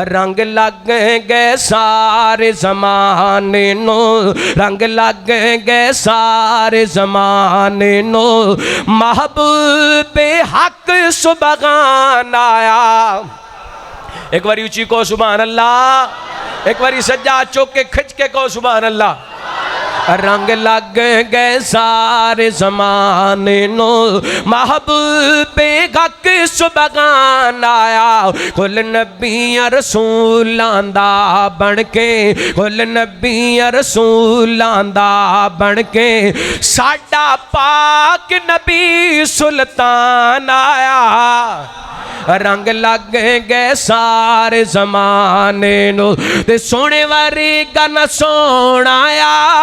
रंग लग गए सारे ज़माने नो, रंग लग गए सारे ज़माने नो, महबूबे हक सुबहान आया। एक बारी ऊंची को सुभान अल्लाह, एक बारी सज्जा चौक के खिंच के को सुभान अल्लाह। रंग लग गए सारे ज़माने नो, महबूबे हक सुबहान आया। कुल नबी रसूलां दा बन के, कुल नबी रसूलां दा बन के, साडा पाक नबी सुल्तान आया। रंग लग गए सारे ज़माने नो, ते सोने वारी गन सोना आया,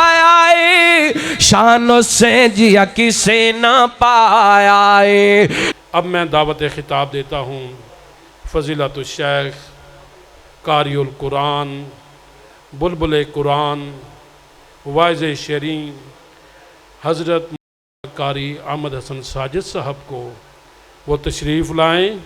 शानो से जिया किसे ना पाया। अब मैं दावत खिताब देता हूँ फ़ज़ीलतुल शेख कारिउल कुरान, बुलबुल कुरान, वाइज़ शरीन हज़रत कारी अहमद हसन साजिद साहब को। वो तशरीफ़ लाएँ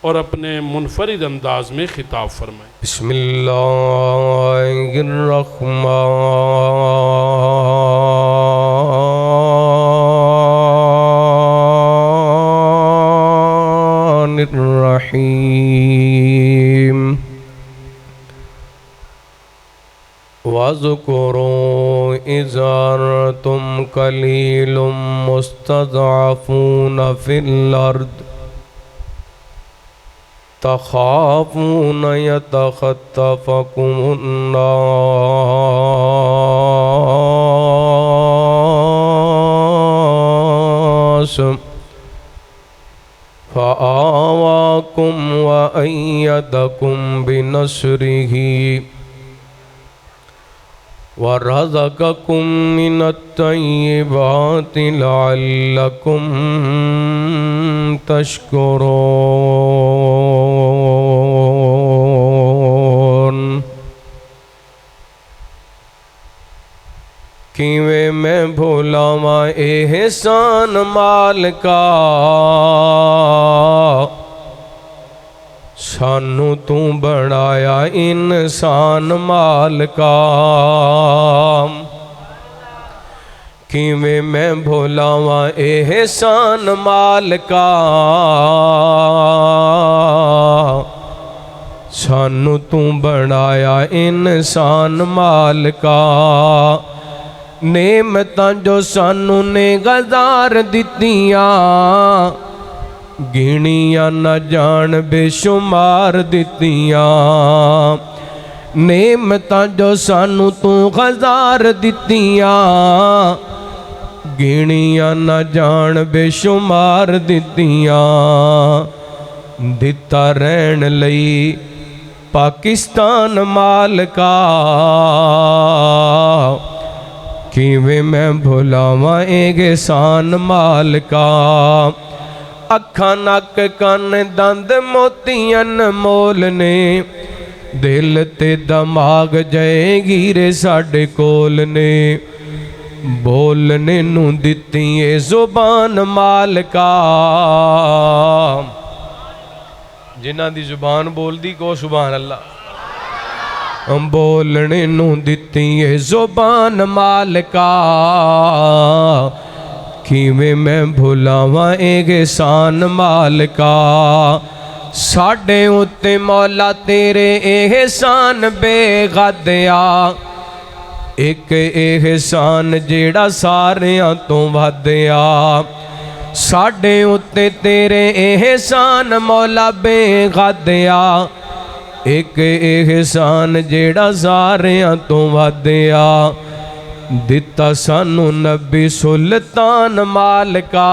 और अपने मुनफरिद अंदाज में खिताब फरमाएँ। बिस्मिल्लाहिर्रहमानिर्रहीम। वज़कुरू इज़ तुम कलीलुम मुस्तज़अफ़ून फ़िल अर्द, तख़ाफ़ून यतख़त्तफ़कुमुन्नास, फ़आवाकुम व अय्यदकुम बिनस्रिही व रज़क़कुम मिनत्तय्यिबाति लअल्लकुम तशकुरून। किवें मैं भुलावा एहसान मालिका, सानू तू बनाया इंसान मालिका। किवें मैं भुलावा एहसान मालिका, सानू तू बनाया इंसान मालिका। नेमतां जो सानू ने गज़ार दित्तियां, गिणियां न जान बेशुमार दित्तियां। नेमतां जो सानू तू गज़ार दित्तियां, गिणियां न जान बेशुमार दित्तियां। दिता रहन लई पाकिस्तान मालिका, किवें मैं भुलावा एहसान मालिका। अखां नक कन दंद मोतियन मोल ने, दिल ते दमाग जय हीरे साडे कोल ने। बोलने नू दित्ती ए जुबान मालिका, जिन्हां दी जुबान बोलदी को सुभान अल्लाह। बोलने नू दित्ती ए जुबान मालिका, किवें मैं भुलावा एहसान मालिका। साडे उत्ते मौला तेरे एहसान बेगदिया, एक एहसान जेड़ा सारियां तो वधिया। साडे उत्ते तेरे एहसान मौला बेगदिया, एक एहसान जेड़ा सारियां तो वधिया। दिता सानू नबी सुल्तान मालिका,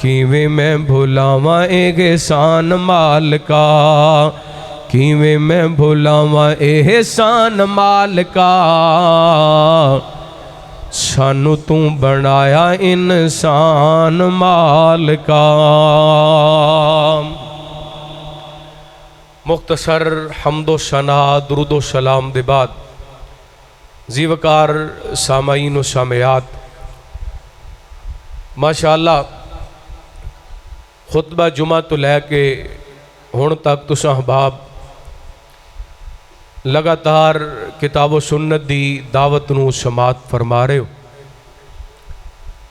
किवें मैं भुलावा एहसान मालिका। किवें मैं भुलावा एहसान मालिका, सानू तू बनाया इंसान मालिका। मुख्तसर हम्दो सना दुरूदो सलाम दे बाद जीवकार सामाईन व सामयात, माशाअल्लाह खुतबा जुमा तो लैके हुण तक तुसां अहबाब लगातार किताब सुन्नत दी दावत नूं समात फरमा रहे हो।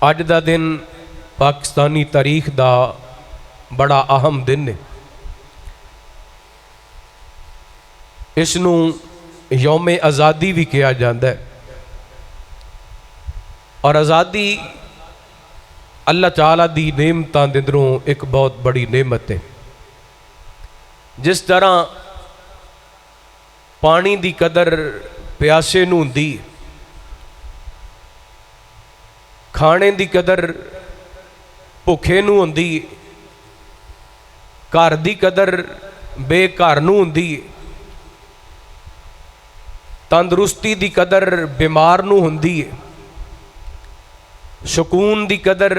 अज दा दिन पाकिस्तानी तारीख दा बड़ा अहम दिन है। इसनूं यौम आज़ादी भी कहा जाता है और आज़ादी अल्लाह ताला दी नेमतां दे अंदरों एक बहुत बड़ी नेमत है। जिस तरह पानी दी कदर प्यासे नूं हुंदी, खाने दी कदर भुखे नूं हुंदी, घर दी कदर बेघर नूं हुंदी, तंदरुस्ती दी कदर बीमार नूं हुंदी है, सुकून दी कदर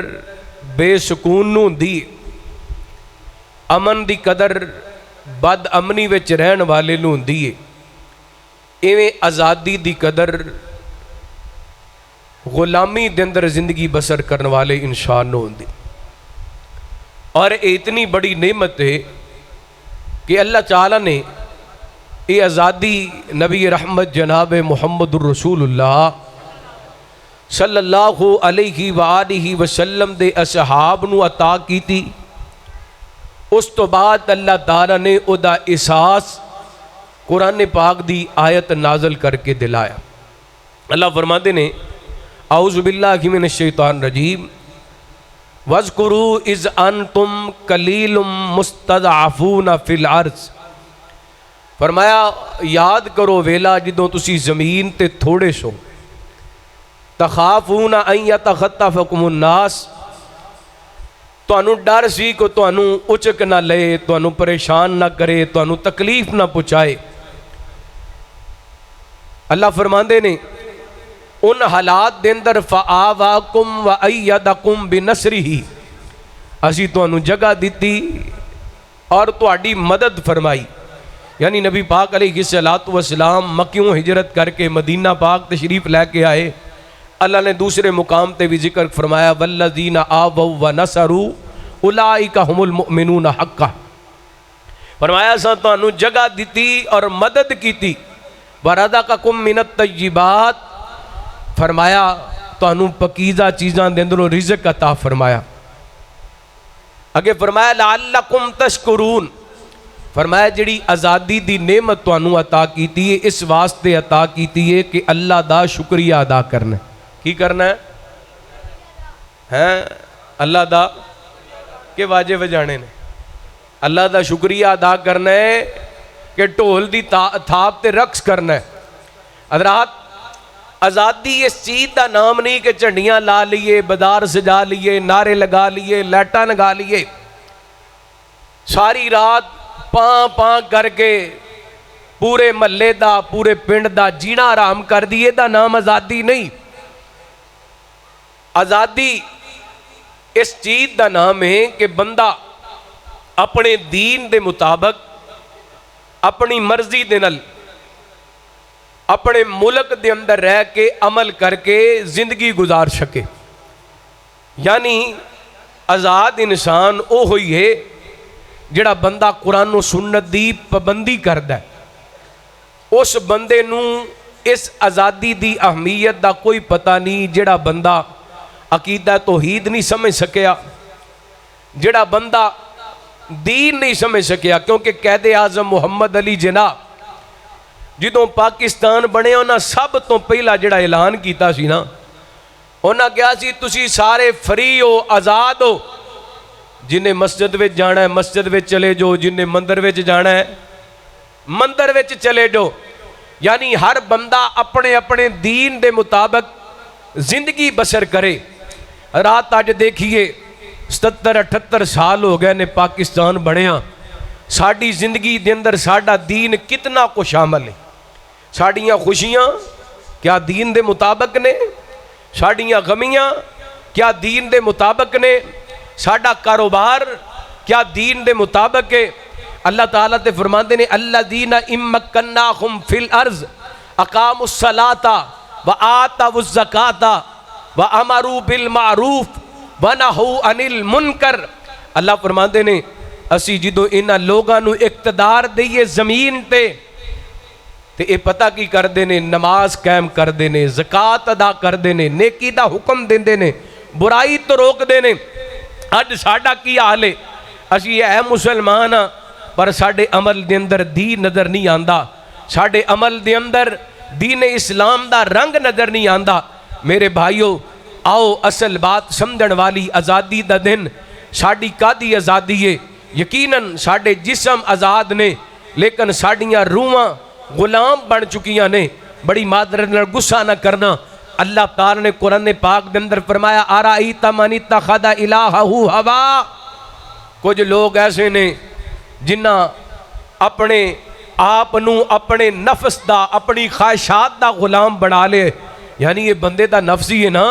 बेसुकून नूं हुंदी है, अमन दी कदर बद अमनी विच रहन वाले नूं हुंदी है। इवें आज़ादी दी कदर गुलामी दे अंदर जिंदगी बसर करने वाले इंसान नूं हुंदी। और इतनी बड़ी नेमत है कि अल्लाह ताला ने ये आज़ादी नबी रहमत जनाब मुहम्मदुर रसूलुल्लाह सल्लल्लाहु अलैहि वालिहि वसल्लम दे असहाब नूं अता की थी। उस तो बाद अल्लाह ताला ने उदा एहसास कुरान पाक दी आयत नाजल करके दिलाया। अल्लाह फरमाते ने औज़ु बिल्लाहि मिनश शैतानिर रजीम वज़कुरू इज़ अंतुम कलीलुम मुस्तज़अफ़ून फ़िल अर्ज़। फरमाया याद करो वेला जिदों तुसी ज़मीन ते थोड़े सो, तखाफून अन यतखत्तफ़कुमुन नास, तुहानू डर सी को तुहानू उचक ना ले, तुहानू परेशान ना करे, तुहानू तकलीफ ना पहुँचाए। अल्लाह फरमांदे ने उन हालात दे अंदर फ़आवाकुम व अय्यदकुम बिनसरिही, असी तुहानू जगह दी और तुहाडी मदद फरमाई। यानी नबी पाक अलैहिस्सलातु वस्सलाम मक्कियों हिजरत करके मदीना पाक तशरीफ़ लैके आए। अल्लाह ने दूसरे मुकाम ते भी जिक्र फरमाया वल्लज़ीना आवौ व नसरू उलाइका हुमुल मुमिनून हक्का। फरमाया असां तुहानू जगह दी और मदद की। वरज़क़कुम मिनत तय्यिबात, फरमाया तुहानू पकीज़ा चीज़ां दे अंदरों रिज़्क़ अता फरमाया। अगे फरमाया लअल्लकुम तशकुरून, फरमाया जिहड़ी आज़ादी दी नेमत तुहानू अता कीती है इस वास्ते अता कीती है कि अल्लाह दा शुक्रिया अदा करना। की करना है अल्लाह दा के वाजे बजाने ने? अल्लाह दा शुक्रिया अदा करना है कि ढोल दी थाप ते रक्स करना है। हज़रात आज़ादी इस चीज़ का नाम नहीं कि झंडियाँ ला लीए, बाजार सजा लिए, नारे लगा लिए, लाइटां लगा लिए, सारी रात पां पां करके पूरे महल्ले दा पूरे पिंड दा जीना हराम कर दिए दा नाम आज़ादी नहीं। आज़ादी इस चीज़ का नाम है कि बंदा अपने दीन दे मुताबिक अपनी मर्जी दे नाल अपने मुल्क दे अंदर रह के अमल करके जिंदगी गुजार सके। यानी आज़ाद इंसान वो हुई है जिहड़ा बंदा कुरान और सुन्नत दी पाबंदी करदा है। उस बंदे नूं इस आज़ादी दी अहमीयत का कोई पता नहीं, जिहड़ा बंदा अकीदा तौहीद नहीं समझ सकिया, जिहड़ा बंदा दीन नहीं समझ सकिया। क्योंकि कैदे आज़म मुहम्मद अली जिन्ना जिदों पाकिस्तान बने उन्हें सब तो पहला जिहड़ा ऐलान किया सी ना, उन्हें कहा सी तुसी सारे फ्री हो, आज़ाद हो। जिन्हें मस्जिद में जाना है मस्जिद में चले जाओ, जिन्हें मंदिर में जाना है मंदिर में चले जाओ। यानी हर बंदा अपने अपने दीन के मुताबिक जिंदगी बसर करे। रात अज देखिए 77-78 साल हो गए ने पाकिस्तान बनिया, साड़ी जिंदगी के अंदर साडा दीन कितना कुछ शामिल है। साड़ियाँ खुशियाँ क्या दीन के मुताबिक ने, साड़ियाँ गमियाँ क्या दीन के मुताबिक ने, साडा कारोबार क्या दीन के मुताबिक है। अल्लाह ताला ते फरमाते ने अल्लज़ीना इम्मक्कन्नाहुम फिल अर्ज़ अकामुस सलाता व आतवुज़ ज़काता व अमरू बिल मारूफ व नहू अनिल मुनकर। अल्लाह फरमाते ने असी जो इन्हां लोगों नूं इकतदार दईए जमीन ते ये पता की करते ने, नमाज कायम करते ने, ज़कात अदा करते ने, नेकी दा हुक्म देंदे ने, बुराई तो रोकते ने। अज साडा की हाल है, असी है मुसलमान हाँ पर साडे अमल दे अंदर दी नज़र नहीं आंदा, साडे अमल दे अंदर दीन इस्लाम दा रंग नज़र नहीं आंदा। मेरे भाईओ आओ असल बात समझण वाली, आज़ादी दा दिन साडी कादी आज़ादी है? यकीनन साडे जिस्म आज़ाद ने लेकिन साडियां रूहां गुलाम बन चुकियां ने। बड़ी मादरत नाल गुस्सा ना करना, अल्लाह ताला ने कुरान पाक के अंदर फरमाया अराईता मन इत्तखज़ इलाहहु हवा। कुछ लोग ऐसे ने जिन्हां अपने आप नूं अपने नफ्स दा, अपनी ख्वाहिशात दा गुलाम बना ले। यानी ये बंदे दा नफ्स ही है ना,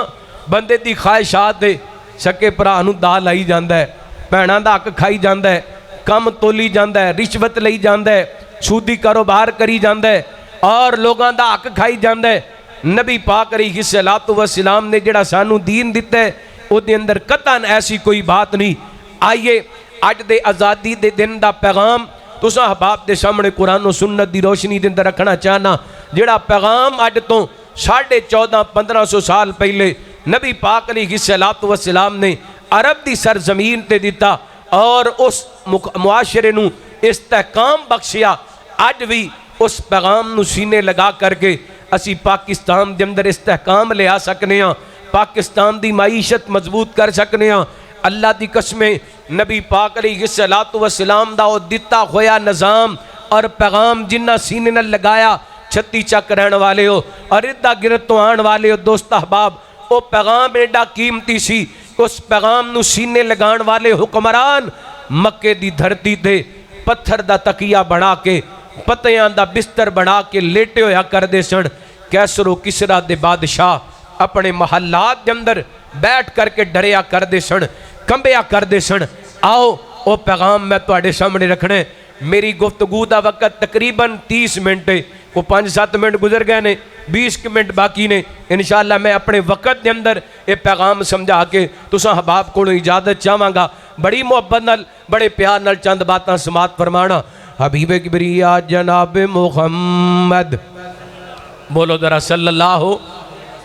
बंदे दी ख्वाहिशात है। सके भरा नूं दा लाई जांदा है, भैणां दा हक खाई जांदा है, कम तोली जांदा है, रिश्वत लई जांदा है, सूदी कारोबार करी जांदा है और लोगों का हक खाई जांदा है। नबी पाक अलैहिस्सलातु वस्सलाम ने जिहड़ा सानू दीन दिता है उसके अंदर कतन ऐसी कोई बात नहीं। आइए अज दे आज़ादी दे दिन का पैगाम तुसां अहबाब के सामने कुरान और सुन्नत की रोशनी के अंदर रखना चाहना। जिहड़ा पैगाम अज तो 1450-1500 साल पहले नबी पाक अलैहिस्सलातु वस्सलाम ने अरब की सरजमीन ते दिता और उस मुआशरे नूं इस्तेहकाम बख्शिया, अज भी उस पैगाम नूं सीने लगा करके असी पाकिस्तान के अंदर इस्तेहकाम लिया सकने हाँ, पाकिस्तान की माईशत मजबूत कर सकने हाँ। अल्लाह की कसमें नबी पाक अलैहिस्सलातु वस्सलाम दा दिता होया निज़ाम और पैगाम जिन्ना सीने नाल लगाया, छत्ती चक रहने वाले हो और इदा गिरत तो आने वाले हो दोस्त अहबाब, वो पैगाम एडा कीमती सी। उस पैगाम नूं सीने लगान वाले हुक्मरान मक्के दी धरती ते पत्थर दा तकिया बना के, पत्तियां दा बिस्तर बना के लेटे होया करदे सन। कैसरो किसरा दे बादशाह अपने महल्लात के अंदर बैठ करके डरिया करदे सन, कंबिया करदे सन। आओ वो पैगाम मैं तुहाडे सामने रखने। मेरी गुफ्तगू का वक़्त तकरीबन 30 मिनट है, वो 5-7 मिनट गुजर गए ने, 20 मिनट बाकी ने। इंशाअल्लाह मैं अपने वक़्त के अंदर ये पैगाम समझा के तुसां अहबाब को इजाज़त चाहांगा। बड़ी मुहब्बत नाल, बड़े प्यार नाल चंद बातां समात फरमाना। हबीब किबरिया जनाब मुहम्मद बोलो जरा सल्लल्लाहु।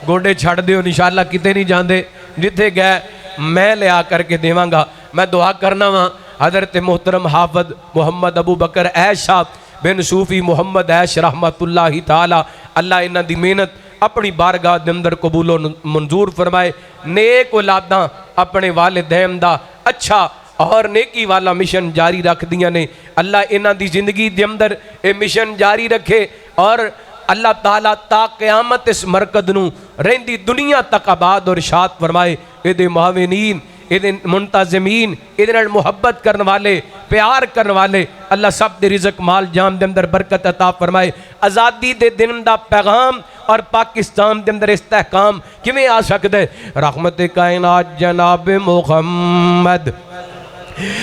गोडे छड़ दिओ, इंशाअल्लाह किते नहीं जाते, जिथे गए मैं लिया करके देवांगा। मैं दुआ करना वा हज़रत मोहतरम हाफिज़ मोहम्मद अबू बकर ऐश साहब बिन सूफ़ी मोहम्मद ऐश रहमतुल्लाहि ताला, अल्लाह इन्हां दी मेहनत अपनी बारगाह के अंदर कबूलो मंजूर फरमाए। नेक औलादां अपने वालिदैन दा अच्छा और नेकी वाला मिशन जारी रख दियां ने। अल्लाह इन्हां दी जिंदगी के अंदर ये मिशन जारी रखे और अल्लाह ताला ता क़यामत इस मरकद नूं रहिंदी दुनिया तक आबाद और शाद फरमाए। इहदे मुआविनीन, इहदे मुंतज़मीन, इहदे नाल मुहब्बत करने वाले, प्यार करने वाले, अल्लाह सब दे रिज़्क माल जाम दे अंदर बरकत अता फरमाए। आज़ादी दे दिन दा पैगाम और पाकिस्तान के अंदर इस्तेहकाम किवें आ सकदा है? रहमत कायनात जनाब मुहम्मद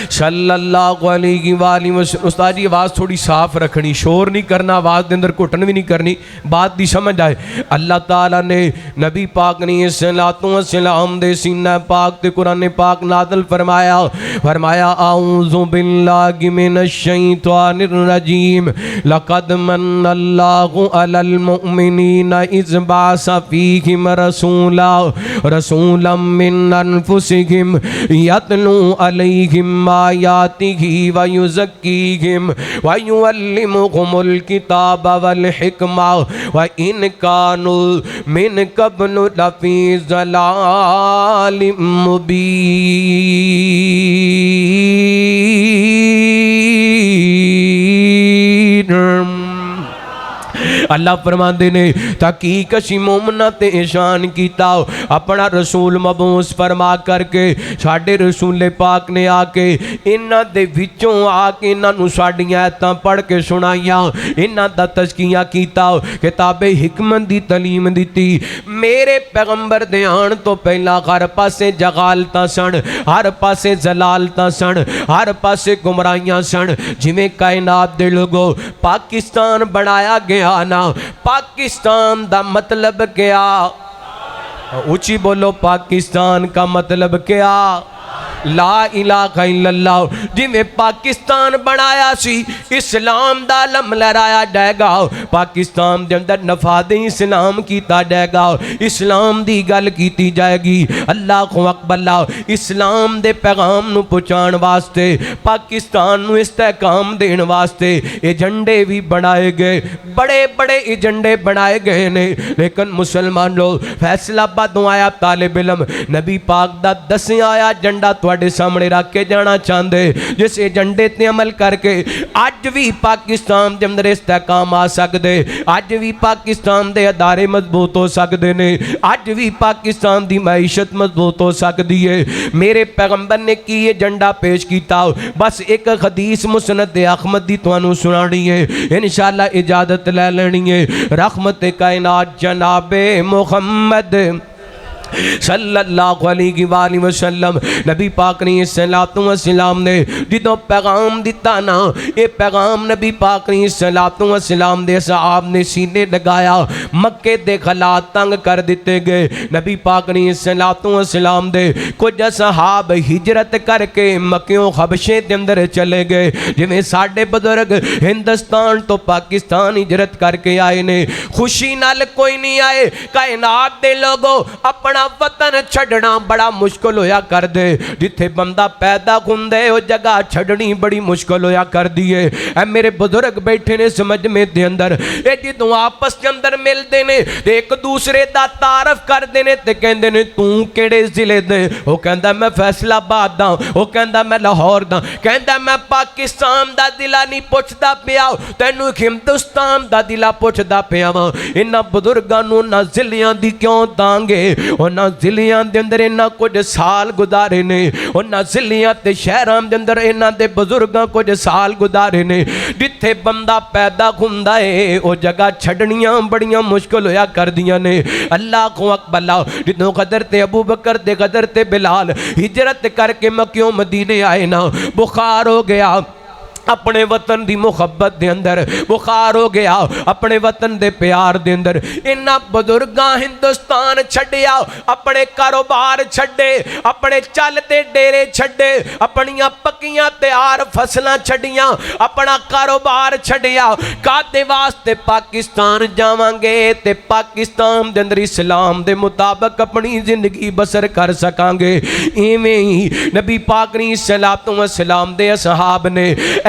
सल्लल्लाहु अलैहि वसल्लम। उस्ताद जी आवाज़ थोड़ी साफ रखनी, शोर नहीं करना, आवाज़ के अंदर घुटन भी नहीं करनी, बात दी समझ आए। अल्लाह ताला ने नबी पाक ने सलातो सलाम दे सीना पाक ते कुरान पाक नाज़िल फरमाया, फरमाया आऊज़ु बिल्लाहि मिनश शैतानिर रजीम लक़द मन्नल्लाहु अलल मुमिनीना इज़ बअसा फ़ीहिम रसूलन मिन अनफुसिहिम यतलू अलैहिम आयातिही व युज़क्कीहिम व युअल्लिमुहुमुल किताब वल हिकमा व इन कानू मिन क़ब्लु लफ़ी ज़लालिम मुबीन। अल्लाह फरमाते ने ताकि कसी मोमना ते एहसान किया अपना रसूल मबूस फरमा करके साडे रसूले पाक ने आके इन्हां दे विचों आके इन्हां साडियां आयतां पढ़ के सुनाइयां, इन्हां दा तज़किया कीता, किताबे हिकमत दी तलीम दिती। मेरे पैगंबर दे आण तो पहला हर पासे जगालतां सन, हर पासे जलालतां सन, हर पासे गुमराहियां सन। जिवें कायनात दे लोगो पाकिस्तान बनाया गया ना, पाकिस्तान का मतलब क्या? ऊंची बोलो, पाकिस्तान का मतलब क्या? ला इलाहा इल्लल्लाह। जिवें पाकिस्तान बनाया सी इस्लाम दा लम लहराया जाएगा, पाकिस्तान दे अंदर नफादे इस्लाम कीता जाएगा, इस्लाम दी गल कीती जाएगी। अल्लाह अकबर। इस्लाम दे पैगाम नू पहुंचाण वास्ते, पाकिस्तान नू इस्तेहकाम देण वास्ते एजेंडे भी बनाए गए, बड़े बड़े एजेंडे बनाए गए ने। लेकिन मुसलमान लोग फैसलाबादों आया तालिब इल्म नबी पाक दा दसिया आया एजेंडा तुहाडे सामने रख के जाना चाहते, जिस एजेंडे ते अमल करके अज भी पाकिस्तान के अंदर इस्तेहकाम आ सकते, अज भी पाकिस्तान के अदारे मजबूत हो सकते हैं, अज भी पाकिस्तान की मैशत मजबूत हो सकती है। मेरे पैगंबर ने की एजेंडा पेश किया, बस एक हदीस मुसनद अहमद की तुहानू सुनानी है, इंशाअल्लाह इजाजत ले लेनी है। रहमत कायनात जनाबे मुहम्मद सल्लल्लाहु अलैहि वसल्लम नबी पाक ने सलाम ने जो पैगाम दिता ना, ये पैगाम नबी पाक ने सलाम दे सहाब ने सीने लगाया, मक्के दे हालात तंग कर दिते गए। नबी पाक ने सलाम दे कुछ सहाब हिजरत करके मक्कियों हबशे के अंदर चले गए, जिवें साडे बुजुर्ग हिंदुस्तान तो पाकिस्तान हिजरत करके आए ने। खुशी नाल कोई नहीं आए, कायनात दे लोगों अपना वतन छड़ना बड़ा मुश्किल होया कर दे, जिथे बंदा पैदा हुंदे वो जगह छड़नी बड़ी मुश्किल होया कर दी है। ऐ मेरे बुजुर्ग बैठे ने समझ में दे अंदर, ये जो आपस के अंदर मिलते ने ते एक दूसरे का तारफ करते ने ते कहंदे ने तू केड़े जिले दे, वो कहंदा मैं फैसलाबाद दा, वो कहंदा मैं लाहौर दा, कहंदा मैं पाकिस्तान दा दिला नहीं पुछदा पिया, तैनू हिंदुस्तान दा दिला पुछदा पिया वा। इन्हां बुजुर्गां नूं ना जिलियां दी क्यों दांगे, उन्हां जिलियां दे अंदर इन्हां कुछ साल गुजारे ने, उन्हां जिलियां ते शहरां दे अंदर इन्हां दे बुजुर्गां कुछ साल गुजारे ने। जिथे बंदा पैदा हुंदा है वो जगह छड़नियां बड़ियां मुश्किल होया करदियां ने। अल्लाह को अकबर। जिदों हज़रत अबू बकर ते हज़रत बिलाल हिजरत करके मक्कियों मदीने आए ना, बुखार हो गया अपने वतन की मुहब्बत के अंदर, बुखार हो गया अपने वतन के प्यार के अंदर। इन्हां बुजुर्गां हिंदुस्तान छड्डिया, अपने कारोबार छड्डे, अपने चलते डेरे छड्डे, अपनियां पक्कियां तैयार फसलां छड्डियां, अपना कारोबार छड्डिया, कादे वास्ते पाकिस्तान जावांगे ते पाकिस्तान के अंदर इस्लाम के मुताबिक अपनी जिंदगी बसर कर सकांगे। इवें ही नबी पाक ने सलाम दे असहाब ने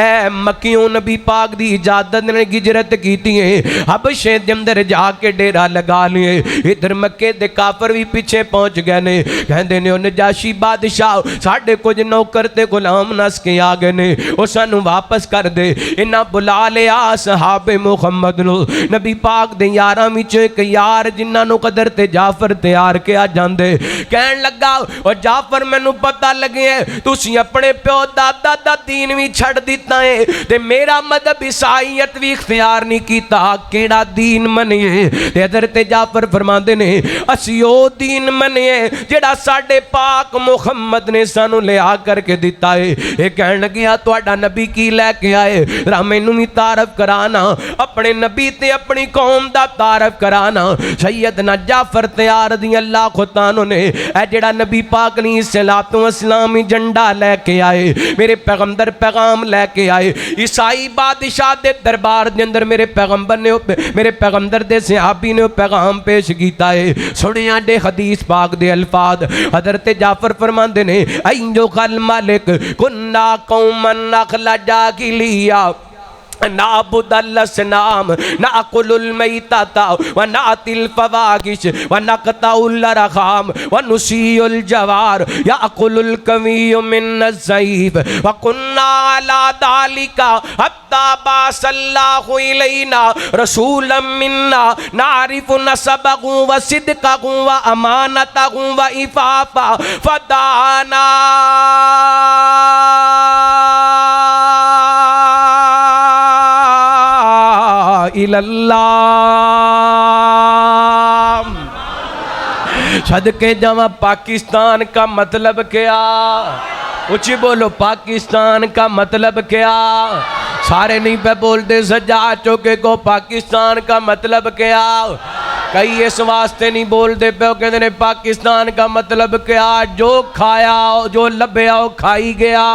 मक्कियों नबी पाक दी इजाजत ने हिजरत की है, हबशे दे अंदर जाके डेरा लगा लिए। इधर मक्के दे काफर भी पीछे पहुंच गए ने, कहंदे ने नजाशी बादशाह साडे कुछ नौकर ते गुलाम नस के आ गए ने, ओ सानू वापस कर दे। इन्हां बुला लिया सहाबे मुहम्मद नु, नबी पाक दे यारां विचों एक यार जिन्हां नु कदर ते जाफर तैयार के आ जांदे, कहन लगा ओ जाफर मैनू पता लगे तुसी अपने प्यो दादा दा दीन भी छड़ दिता है ते मेरा मदहब ईसाईयत भी इख्तियार नहीं किया, केड़ा दीन मनिए। ते हज़रत जाफर फरमाते ने असी ओ दीन मनिए जेड़ा साडे पाक मुहम्मद ने सानू लिया करके दिता है। ये कहन लगे तुहाडा नबी की लैके आए, जरा मैनू भी तारफ कराना, अपने नबी ते अपनी कौम दा तारफ कराना। सैयदना जाफर तैयार दी अल्लाह खुदानो ने जेड़ा नबी पाक ने सलाम झंडा लैके आए, मेरे पैगंबर पैगाम लैके आए। ईसाई बादशाह दे दरबार दे अंदर मेरे पैगंबर ने मेरे पैगंबर दे सहाबी ने पैगाम पेश किया है। सुनिया दे हदीस पाक दे अल्फाज हज़रत जाफर फरमाते ने अय्यो कल मालिक कुन्ना कौमन नखला जाकिलिया नाबुदल सनाम नाकुलुल मैताता व नातिल फवाकिश व नकताउल रखाम व नुसीउल जवार याकुलुल कवियु मिन ज़ईफ व कुन्ना अला दालिका हत्ता बासल्लाहु इलैना रसूलन मिन्ना नारिफु नसबहु व सिदकहु व अमानतहु व इफाफा फदाना इल्लल्लाह। सदके जावा पाकिस्तान का मतलब क्या? ऊंची बोलो पाकिस्तान का मतलब क्या? सारे नहीं पे बोलते सजा चौके को पाकिस्तान का मतलब क्या? कई इस वास्ते नहीं बोलते पे, कहते ने पाकिस्तान का मतलब क्या, जो खाया जो लभ्या वो खाई गया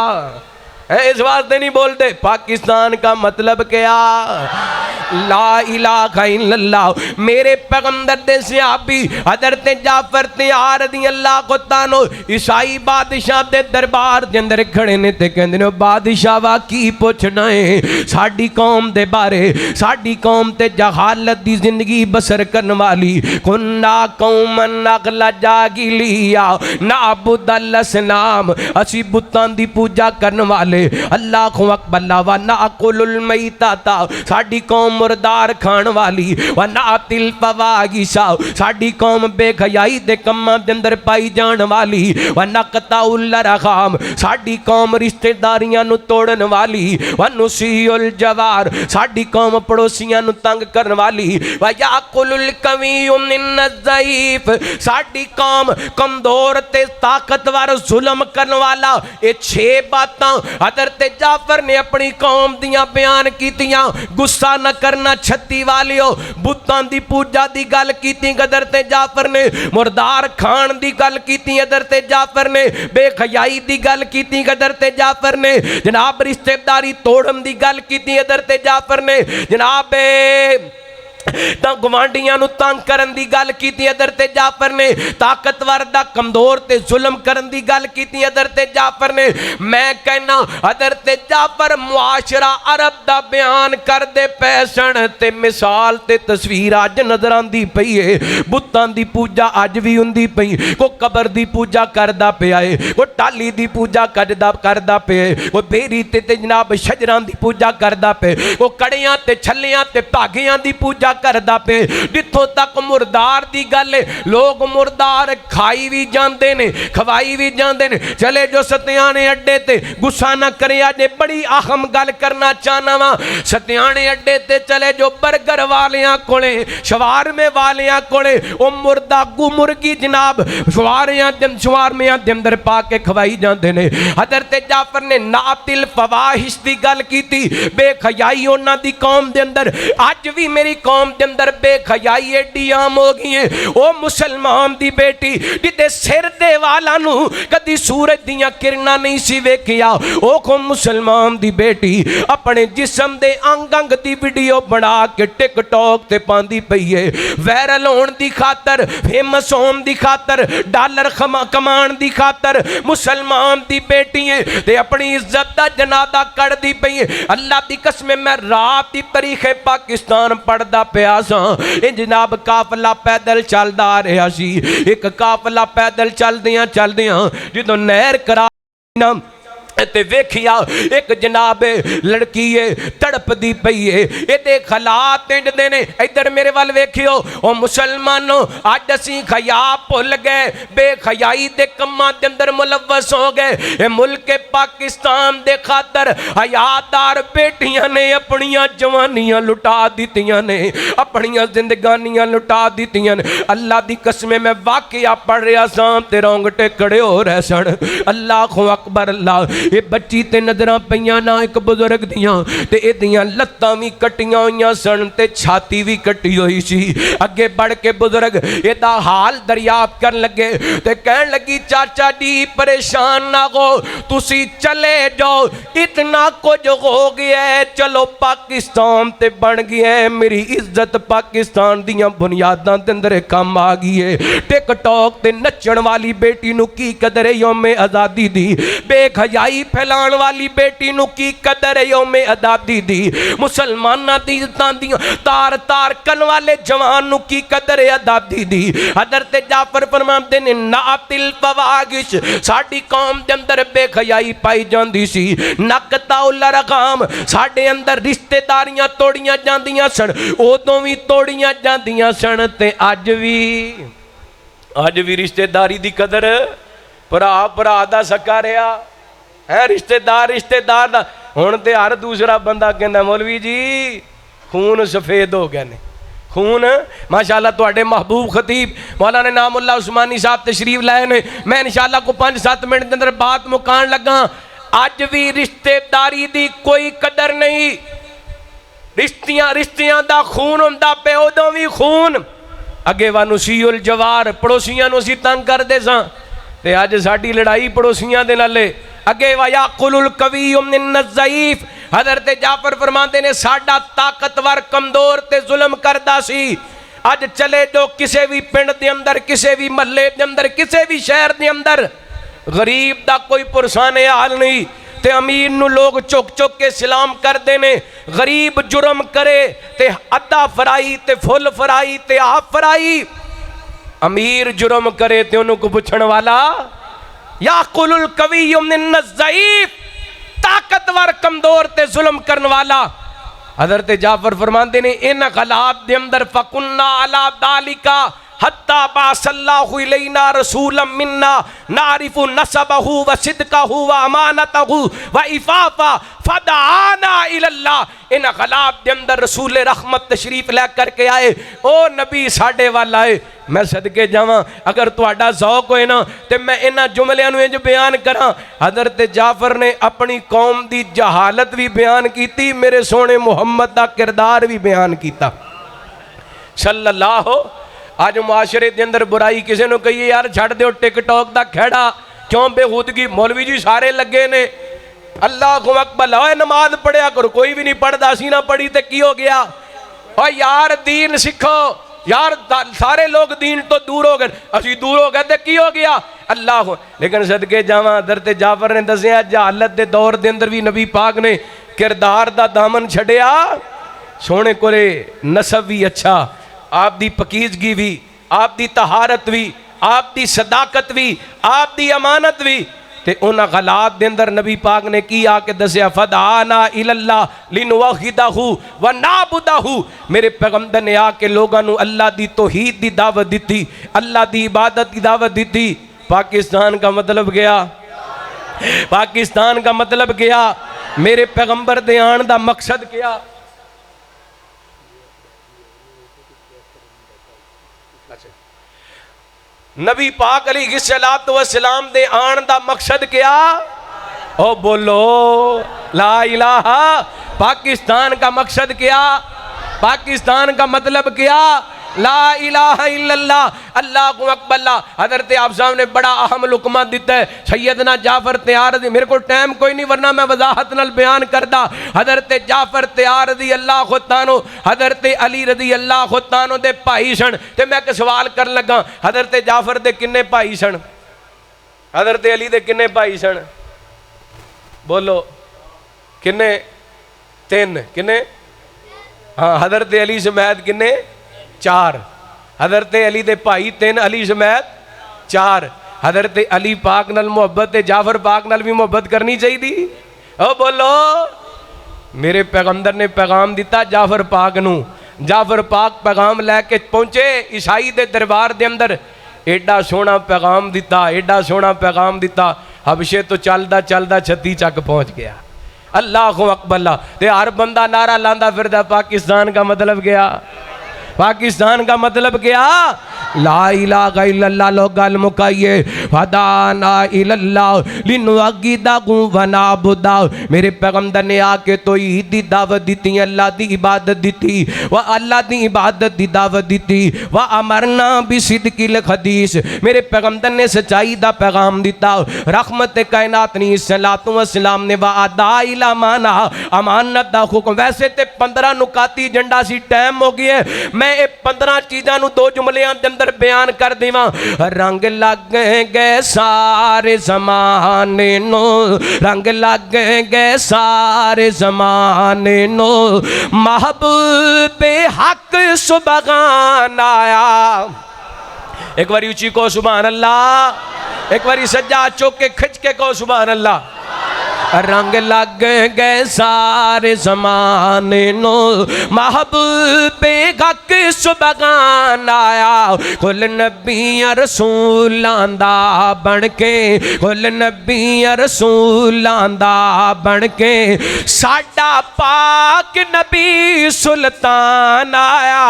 है, इस वास्ते नहीं बोलते। पाकिस्तान का मतलब क्या, ला इलाहा इल्लल्लाह। मेरे पैगंबर दे सहाबी हजरत जाफर तैयार रज़ियल्लाहु को तानो ईसाई बादशाह दे दरबार दे अंदर खड़े ने ते कहंदे ने बादशाह वा की पुछना है साडी कौम दे बारे, साडी कौम ते जहालत दी जिंदगी बसर करने वाली। कुन्ना कौमन अगला जागिलिया नाबुदल असनाम, असी बुतां दी पूजा करने वाले। अल्लाहु अकबर व नाकुलुल मैता, साडी कौम मुर्दार खान वाली। व नातिल फवाहिशा, साडी कौम बेखयाई दे कम्मां दे अंदर पाई जान वाली। व नकताउल रहाम, साडी कौम रिश्तेदारियां नु तोड़न वाली। व नुसीउल जवार, साडी कौम पड़ोसियां नु तंग करन वाली। व याकुलुल कविय्यु मिन ज़ईफ, साडी कौम कमजोर ते ताकतवर जुल्म करन वाला। ये 6 बातां हज़रत जाफर ने अपनी कौम दियां बयान कीतियां। गुस्सा न करना 36 वालियो, बुतां दी पूजा दी गल कीती हज़रत जाफर ने, मुर्दार खान दी गल कीती हज़रत जाफर ने, बेखयाई दी गल कीती हज़रत जाफर ने, जनाब रिश्तेदारी तोड़न दी गल कीती हज़रत जाफर ने, जनाब गवांडियां नु तंग करन दी गल कीती हज़रत जाफर ने, ताकतवर दा कमजोर ते जुल्म करन दी गल कीती हज़रत जाफर ने। मैं कहना हज़रत जाफर मुआशरा अरब दा बयान कर दे पैसन ते मिसाल ते तस्वीर अज नजर आंदी पई है। बुतां दी पूजा अज भी हुंदी पई, कोई कबर दी पूजा करदा पिया है, कोई टाली दी पूजा करदा पिया है, कोई बेरी ते जनाब शजरां दी पूजा करदा पे, कोई कड़ियां ते छल्लियां ते धागियां दी पूजा करदा पे। जिथों तक मुर्दार दी गल है, लोग मुर्दार खाई भी जाते ने खवाई भी जाते ने। चले जो सत्याने अड्डे ते, गुस्सा ना करे अजे बड़ी अहम गल करना चाहना वा। सत्याने अड्डे ते चले जो बर्गर वालियां कोले, शवारमे वालियां कोले, ओ मुर्दा गु मुर्गी जनाब शवारमियां दे अंदर पा के खवाई जाते ने। हज़रत जाफर ने नातिल फवाहिश दी गल कीती, बेखयाई उन्हां दी कौम दे अंदर अज भी मेरी कौम दे अंदर बेखयाई एडी आम हो गई है। ओ मुसलमान दी बेटी जिदे सिर दे वाला नु कदी सूरज दियां किरणां नहीं सी वेखिया, ओ को मुसलमान दी बेटी अपने जिस्म दे अंग अंग दी वीडियो बना के टिकटॉक ते पांदी पई है। वायरल होने दी खातर, फेमस होने दी खातर, डॉलर कमान दी खातर मुसलमान दी बेटी है ते अपनी इज्जत दा जनादा कढ़दी पई है। अल्लाह दी कसम मैं रात दी तारीख पाकिस्तान पढ़दा पिया सा, जनाब काफला पैदल चलदा आ रहा सी। एक काफला पैदल चलदियां चलदियां जो नहर करा ते वेखिया एक जनाब लड़की है तड़पदी पई है। ये हालात इंजदे ने, इधर मेरे वाल वेखियो। ओ मुसलमानों अज असी खया भुल गए, बेखयाई दे कम्मां दे अंदर मुलव्वस हो गए। ये मुल्क पाकिस्तान दे खातर हयादार बेटियां ने अपनियां जवानियां लुटा दित्तियां ने, अपनियां जिंदगानियां लुटा दित्तियां ने। अल्लाह दी कसम मैं वाकया पढ़ रहा सा ते रोंगटे खड़े हो रहे सन। अल्लाह अकबर अल्लाह। ये बच्ची ते नजर पईयां ना एक बुजुर्ग दियां ते इहदियां लत्तां भी कट्टियां होईयां सन ते छाती भी कट्टी हुई सी। अगे बढ़ के बुजुर्ग इहदा हाल दरियाफ्त करन लगे ते कहन लगी चाचा जी परेशान ना हो, तुसी चले जाओ, इतना कुछ हो गया है, चलो पाकिस्तान ते बन गया है, मेरी इज्जत पाकिस्तान दियां बुनियादां दे अंदर काम आ गई है। टिकटॉक ते नचण वाली बेटी नू की कदर है यौमे आज़ादी दी, बेखयाई फैलाने वाली बेटी नू की कदर है यौमे आज़ादी दी, मुसलमाना दी इज्जतां दियां तार तार कन वाले जवान नू की कदर है आज़ादी दी। हज़रत जाफर फरमाते ने नातिल फवाहिश, साडी कौम दे अंदर बेखयाई पाई जांदी सी, नकताउल रकाम, साडे अंदर रिश्तेदारियां तोड़ियां जांदियां सन, उदों भी तोड़ियां जांदियां सन ते अज भी रिश्तेदारी दी कदर भरा भरा दा सका रहा है, रिश्तेदार रिश्तेदार दा। हुण ते हर दूसरा बंदा कहंदा मौलवी जी खून सफेद हो गए ने, खून माशाअल्लाह। तुहाडे महबूब खतीब मौलाना नामुल्लाह उस्मानी साहब तशरीफ लाए ने। मैं इंशाअल्लाह को 5-7 मिनट के अंदर बात मुकान लगा। अज भी रिश्तेदारी दी कोई कदर नहीं, रिश्तियां दा खून हुंदा पे, उदों भी खून अगे वा नुसीउल जवार पड़ोसियां नूं असीं तंग करदे सां ते अज साडी लड़ाई पड़ोसियां दे नाल है। अगे वा याकुलुल कवी मिन ज़ईफ हज़रत जाफर फरमाते ने साडा ताकतवर कमजोर ते जुल्म करदा सी। अज चले जो किसी भी पिंड के अंदर किसी भी महल्ले के अंदर किसी भी शहर के अंदर गरीब का कोई पुरसाने हाल नहीं ते अमीर नू लोग चुक चुक के सलाम करते ने। गरीब जुर्म करे ते अद्धा फराई ते फुल फराई ते हाफ फराई, अमीर जुर्म करे ते उन्होंने को पुछण वाला याकुलुल कवी मिन ज़ईफ ताकतवर कमजोर ते जुल्म करने वाला। हज़रत जाफर फरमाते ने इन गलाब दे अंदर फकुन्ना अला दालिका हत्ता बासल्लाहु इलैना रसूलम मिन्ना नारिफु नसबहु व सिदकहु व अमानतहु व इफाफा फदाना इलल्लाह। इन गलाब दे अंदर रसूल रहमत तशरीफ लै करके आए, ओ नबी साडे वाल आए। मैं सदके जावां अगर तुहाडा ज़ौक होए ना तो मैं इन्हां जुमलियां नूं इंज बयान करां। हज़रत जाफर ने अपनी कौम की जहालत भी बयान की, मेरे सोने मुहम्मद का किरदार भी बयान किया सल्लल्लाहु। अज मुआशरे के अंदर बुराई किसी को कहिए यार छड़ दो टिकटॉक का खेड़ा क्यों बेहूदगी, मौलवी जी सारे लगे ने अल्लाह अकबर होए नमाज पढ़िया करो, कोई भी नहीं पढ़ता, असी ना पढ़ी तो की हो गया। और यार दीन सीखो यार, सारे लोग दीन तो दूर हो गए, असी दूर हो गए तो की हो गया अल्लाह। लेकिन सदके जावां हज़रत जाफर ने दसिया जहालत के दौर के अंदर भी नबी पाक ने किरदार का दामन छड़िया। सोने को नसब भी अच्छा, आप दी पकीजगी भी, आप दी तहारत भी, आप दी सदाकत भी, आप दी अमानत भी, ते उन्हां गलात दे अंदर नबी पाक ने की आके दसिया फदाना इलल्लाह लिनवहिदहु व नाबुदहु। मेरे पैगंबर ने आके लोगों को अल्लाह दी तौहीद दी दावत दी, अल्लाह दी इबादत की दावत दी। पाकिस्तान का मतलब गया, पाकिस्तान का मतलब गया, मेरे पैगंबर दे आन दा मकसद क्या। नबी पाक अलैहिस्सलातु वस्सलाम दे आन दा मकसद क्या, ओ बोलो ला इलाहा। पाकिस्तान का मकसद क्या, पाकिस्तान का मतलब क्या, ला इलाहा इल्लल्लाह अल्लाहु अकबर। हज़रत आप साहब ने बड़ा अहम लुकमा दिता है, सैयदना जाफर तैयार दी, मेरे को टाइम कोई नहीं वरना मैं वजाहत नाल बयान करदा। हज़रत जाफर तैयार दी अल्लाह तानो हज़रत अली रदी अल्लाह तानो दे भाई सन। ते मैं एक सवाल कर लगा, हज़रत जाफर दे किन्ने भाई सन, हज़रत अली दे किन्ने भाई सन, बोलो किन्ने, तीन, किन्ने, हाँ हज़रत अली समेत किन्ने, चार। हज़रत अली दे भाई तीन, अली समेत चार। हज़रत अली पाक नाल मुहब्बत ते जाफर पाक नाल भी मुहब्बत करनी चाहिए। ओ बोलो, मेरे पैगंबर ने पैगाम दिता जाफर पाक नू, जाफर पाक पैगाम लैके पहुंचे ईसाई दे दरबार दे अंदर, एडा सोहना पैगाम दिता, एडा सोहना पैगाम दिता, हबशे तो चलदा चलदा छत्ती तक पहुंच गया। अल्लाह अकबर। ते हर बंदा नारा लांदा फिरदा पाकिस्तान का मतलब गया, पाकिस्तान का मतलब क्या, ला इलाहा इल्लल्लाह। लो गल मुकाइए फदाना इल्लल्लाह लिनवगिदहु व नाबुदा। मेरे पैगंबर ने आके तो ईद दी दावत दी, अल्लाह दी इबादत दी, व अल्लाह दी इबादत दी दावत दी, व अमरना बिसिदकिल हदीस। मेरे पैगंबर ने सच्चाई दा पैगाम दिता। रहमत कायनात ने सलातो व सलाम ने व अदा इला माना अमानत दा हुक्म। वैसे ते 15 नुकाती एजेंडा सी, टाइम हो गया, मैं ये 15 चीज़ों को 2 जुमलियां के अंदर बयान कर देवां। रंग लग गए सारे जमाने नो, रंग लग गए सारे जमाने नो, महबूबे हक सुबहान आया। एक बार ऊंची को सुभान अल्लाह, एक बार सज्जा चौक के खिंच के को सुभान अल्लाह। रंग लग गए सारे जमाने नो, महबूबे हक सुबहान आया। कुल नबी रसूलां दा बन के, कुल नबी रसूलां दा बन के, साडा पाक नबी सुल्तान आया।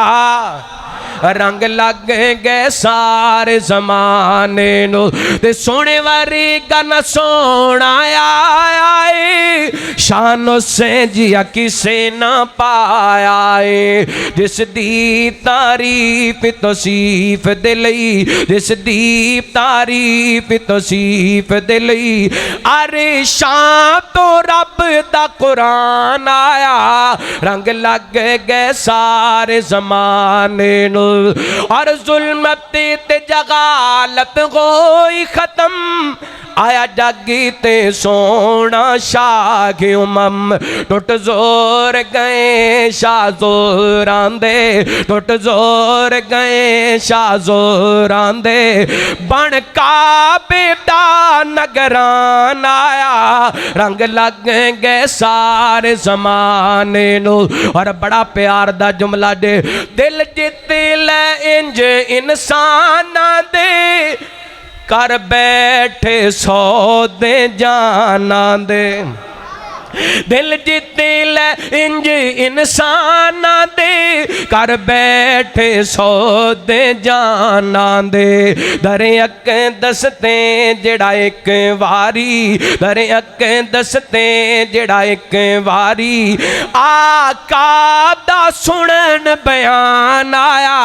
रंग लग गए सारे जमाने नो ते सोने वारी गन सोना आए शानो से जिया किसे ना पाया है जिस दी तारीफ तौसीफ दे लई जिस दी तारीफ तौसीफ दे लई अरे शाम तो रब दा कुरान आया रंग लग गए सारे जमाने नो और जुल्मत ते जगालत होई खत्म आया जागी ते सोना शाह उमम टुट जोर गए शाह जोर आंदे टुट जोर गए शाह जोर आंदे बन का बेटा नगरान आया रंग लग गए सारे जमाने नो और बड़ा प्यार दा जुमला दे दिल जित ले इंज इंसान दे कर बैठे सौदे जाना दे दिल जिते ले इंज इंसान दे कर बैठे सौदे जाना दे दरे अक दसते जड़ा एक वारी दरे अक दसते जड़ा एक वारी आका दा सुनन बयान आया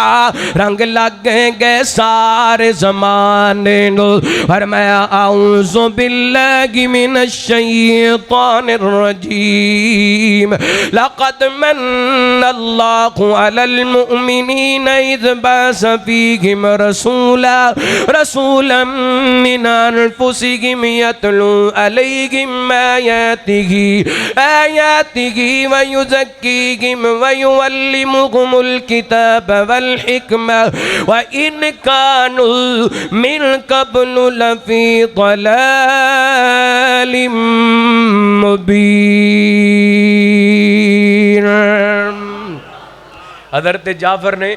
रंग लग गए सारे जमाने नो और मैं आऊज़ु बिल्लाहि मिनश शैतानिर रजीम लक़द मन्नल्लाहु अलल मुमिनीन इज़ बअस फ़ीहिम रसूलन मिन अनफुसिहिम यतलू अलैहिम आयातिही व युज़क्कीहिम व युअल्लिमुहुमुल किताब वल हिकमा व इन कानू मिन क़ब्लु लफ़ी ज़लालिम मुबीन। हज़रत जाफर ने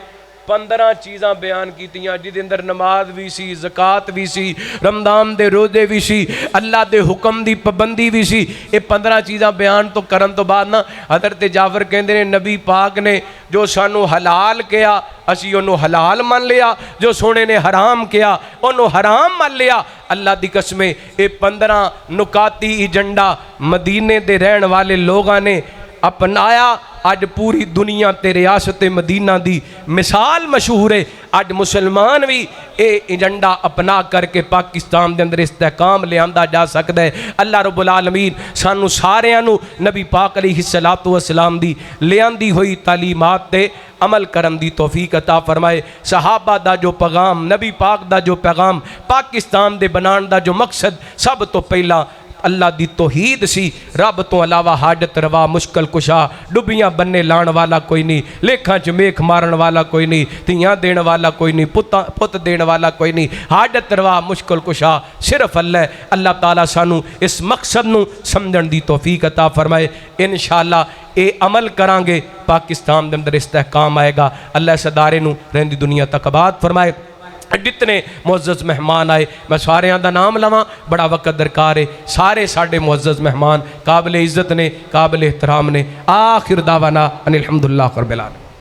15 चीज़ां बयान कीतियां जिहदे अंदर नमाज भी सी ज़कात भी सी रमदान दे रोजे भी सी अल्लाह दे हुक्म दी पाबंदी भी सी। ये 15 चीज़ां बयान तो करन तो बाद ना हज़रत जाफर कहते हैं नबी पाक ने जो सानू हलाल किया असी उन्होंने हलाल मान लिया जो सोने ने हराम किया उन्होंने हराम मान लिया। अल्लाह दी कसमें ये 15 नुकाती एजेंडा मदीने दे रहन वाले लोगों ने अपनाया। अज पूरी दुनिया ते रियासत मदीना दी मिसाल मशहूर है। अज मुसलमान भी ये एजेंडा अपना करके पाकिस्तान के अंदर इस्तेहकाम लिया जा सकता है। अल्लाह रब्बुल आलमीन सानू सारियां नू नबी पाक अलैहिस्सलातु वस्सलाम दी लियांदी हुई तालीमात ते अमल करन दी तौफीक अता फरमाए। सहाबा दा जो पैगाम नबी पाक दा जो पैगाम पाकिस्तान दे बनाने दा जो मकसद सब तो पहला अल्लाह दी तौहीद सी। रब तो अलावा हाजत रवा मुश्किल कुशा डुबियां बन्ने लाण वाला कोई नहीं लेखा च मेख मारन वाला कोई नहीं धियां देण वाला कोई नहीं पुत देण वाला कोई नहीं हाजत रवा मुश्किल कुशा सिर्फ अल्लाह। अल्लाह ताला सानू इस मकसद नू समझण दी तौफीक अता फरमाए। इंशाअल्लाह ये अमल करांगे पाकिस्तान के अंदर इस्तेहकाम आएगा। अल्लाह इस अदारे नू रहंदी दुनिया तक आबाद फरमाए। जितने मुअज़्ज़ज़ मेहमान आए मैं सारे का नाम लवां बड़ा वक्त दरकार है। सारे साढ़े मुअज़्ज़ज़ मेहमान काबिल इज़्ज़त ने काबिल एहतराम ने। आखिर दावाना अनिल हम्दुलिल्लाह रब्बिल आलमीन।